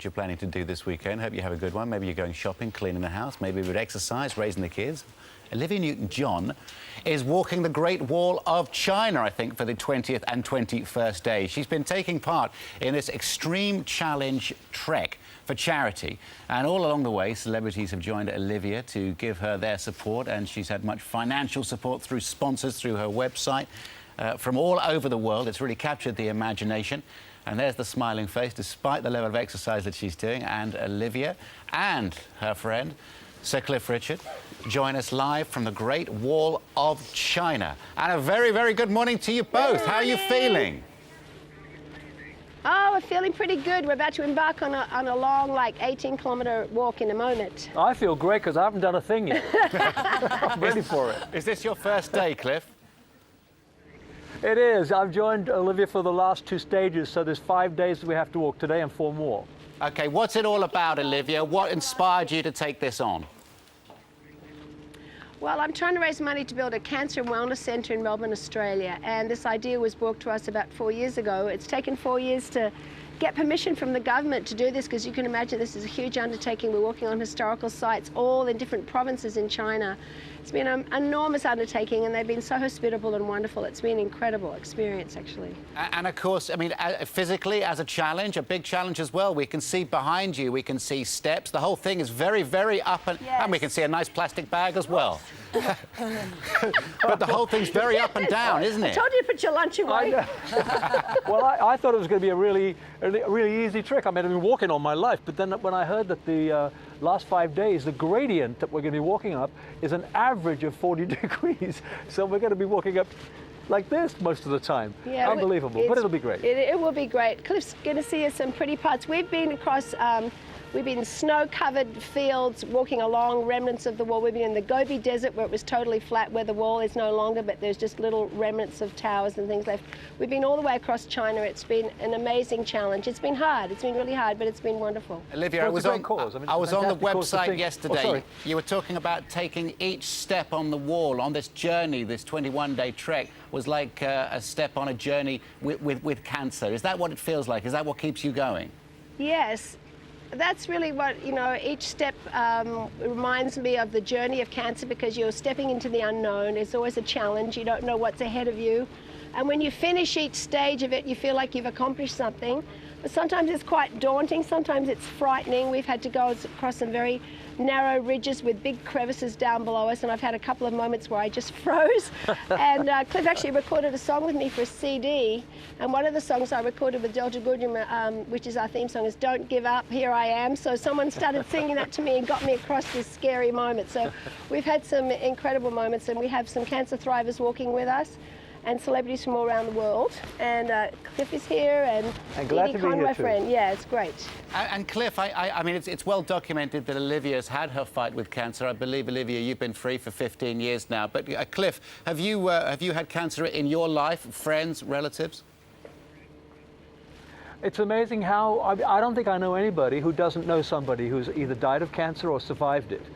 You're planning to do this weekend. Hope you have a good one. Maybe you're going shopping, cleaning the house, maybe with exercise, raising the kids. Olivia Newton-John is walking the Great Wall of China, I think, for the 20th and 21st day. She's been taking part in this extreme challenge trek for charity. And all along the way, celebrities have joined Olivia to give her their support, and she's had much financial support through sponsors, through her website, from all over the world. It's really captured the imagination. And there's the smiling face, despite the level of exercise that she's doing. And Olivia and her friend, Sir Cliff Richard, join us live from the Great Wall of China. And a very, very good morning to you both. How are you feeling? Oh, we're feeling pretty good. We're about to embark on a long, like, 18-kilometre walk in a moment. I feel great because I haven't done a thing yet. I'm ready for it. Is this your first day, Cliff? It is. I've joined Olivia for the last 2 stages, so there's 5 days we have to walk today and 4 more. OK, what's it all about, Olivia? What inspired you to take this on? Well, I'm trying to raise money to build a cancer and wellness centre in Melbourne, Australia, and this idea was brought to us about 4 years ago. It's taken 4 years to get permission from the government to do this, because you can imagine this is a huge undertaking. We're walking on historical sites, all in different provinces in China. It's been an enormous undertaking, and they've been so hospitable and wonderful. It's been an incredible experience, actually. And of course, I mean, physically, as a challenge, a big challenge as well. We can see behind you, we can see steps. The whole thing is very, very up, and we can see a nice plastic bag as well. But the whole thing's very up and down, isn't it? I told you to put your lunch away. Well, I thought it was going to be a really easy trick. I mean, I've been walking all my life, but then when I heard that the last 5 days, the gradient that we're going to be walking up is an average of 40 degrees. So we're going to be walking up like this most of the time. Yeah, unbelievable, but it'll be great. It will be great. Cliff's going to see us some pretty parts. We've been across, we've been in snow-covered fields, walking along remnants of the wall. We've been in the Gobi Desert, where it was totally flat, where the wall is no longer, but there's just little remnants of towers and things left. We've been all the way across China. It's been an amazing challenge. It's been hard. It's been really hard, but it's been wonderful. Olivia, well, I was on the website yesterday. You were talking about taking each step on the wall on this journey, this 21-day trek, was like a step on a journey with cancer. Is that what it feels like? Is that what keeps you going? Yes. That's really what, you know, each step reminds me of the journey of cancer, because you're stepping into the unknown. It's always a challenge. You don't know what's ahead of you. And when you finish each stage of it, you feel like you've accomplished something. But sometimes it's quite daunting. Sometimes it's frightening. We've had to go across some very narrow ridges with big crevices down below us, and I've had a couple of moments where I just froze. And Cliff actually recorded a song with me for a CD, and one of the songs I recorded with Delta Goodrem, which is our theme song, is "Don't Give Up, Here I Am." So someone started singing that to me and got me across this scary moment. So we've had some incredible moments, and we have some cancer thrivers walking with us, and celebrities from all around the world. And Cliff is here, and glad to be here, my too. Friend. Yeah, it's great. And Cliff, I mean, it's well documented that Olivia's had her fight with cancer. I believe, Olivia, you've been free for 15 years now. But Cliff, have you had cancer in your life, friends, relatives? It's amazing how, I don't think I know anybody who doesn't know somebody who's either died of cancer or survived it.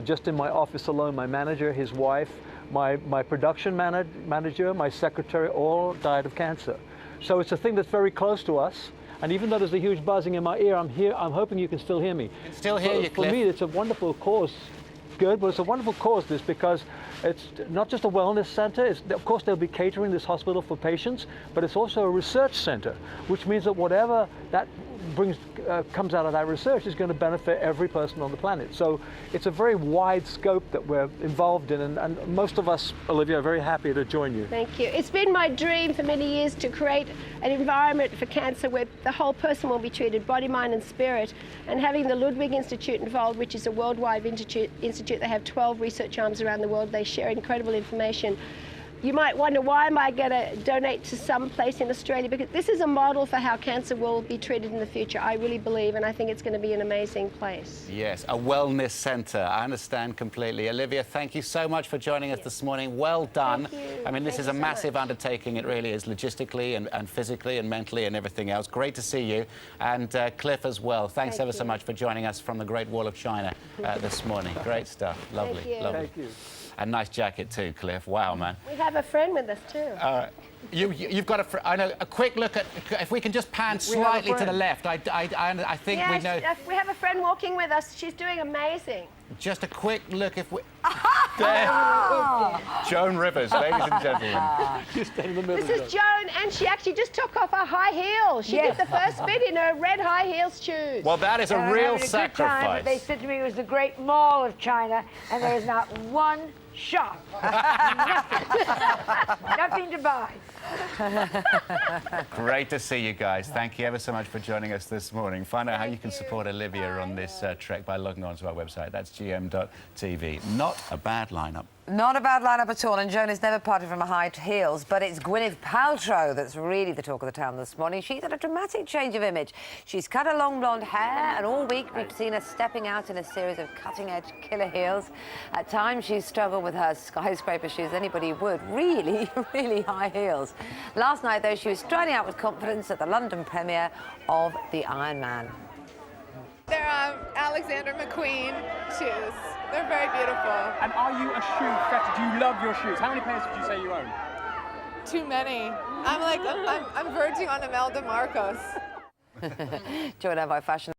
Just in my office alone, my manager, his wife, my production manager, my secretary, all died of cancer. So it's a thing that's very close to us. And even though there's a huge buzzing in my ear, I'm here. I'm hoping you can still hear me. I can still hear you, Cliff. For me, it's a wonderful cause. Good, but it's a wonderful cause, this, because it's not just a wellness center. Of course, they'll be catering this hospital for patients, but it's also a research center, which means that whatever that comes out of that research is going to benefit every person on the planet. So it's a very wide scope that we're involved in, and most of us, Olivia, are very happy to join you. Thank you. It's been my dream for many years to create an environment for cancer where the whole person will be treated, body, mind and spirit, and having the Ludwig Institute involved, which is a worldwide institute. They have 12 research arms around the world. They share incredible information. You might wonder, why am I going to donate to some place in Australia? Because this is a model for how cancer will be treated in the future, I really believe, and I think it's going to be an amazing place. Yes, a wellness centre. I understand completely. Olivia, thank you so much for joining us this morning. Well done. Thank you. I mean, this is a massive undertaking. It really is, logistically and physically and mentally and everything else. Great to see you. And Cliff as well. Thanks ever so much for joining us from the Great Wall of China this morning. Great stuff. Lovely. Thank you. Lovely. Thank you. A nice jacket too, Cliff. Wow, man. We have a friend with us too. All right. You've got I know, a quick look at... If we can just pan slightly to the left, I think we know... We have a friend walking with us. She's doing amazing. Just a quick look if we... There. Joan Rivers, ladies and gentlemen. Just in the middle. This is Joan, and she actually just took off her high heels. She did the first bit in her red high heels shoes. Well, that is a real sacrifice. Time, they said to me it was the Great Mall of China, and there is not one shop. Nothing to buy. Great to see you guys. Thank you ever so much for joining us this morning. Find out how you can support Olivia on this trek by logging on to our website. That's gm.tv. Not a bad lineup. Not a bad lineup at all, and Joan has never parted from her high heels, but it's Gwyneth Paltrow that's really the talk of the town this morning. She's had a dramatic change of image. She's cut her long blonde hair, and all week we've seen her stepping out in a series of cutting-edge killer heels. At times she's struggled with her skyscraper shoes, anybody would. Really, really high heels. Last night, though, she was striding out with confidence at the London premiere of The Iron Man. They're Alexander McQueen shoes. They're very beautiful. And are you a shoe fetish? Do you love your shoes? How many pairs would you say you own? Too many. I'm verging on Imelda Marcos. Joined now by fashion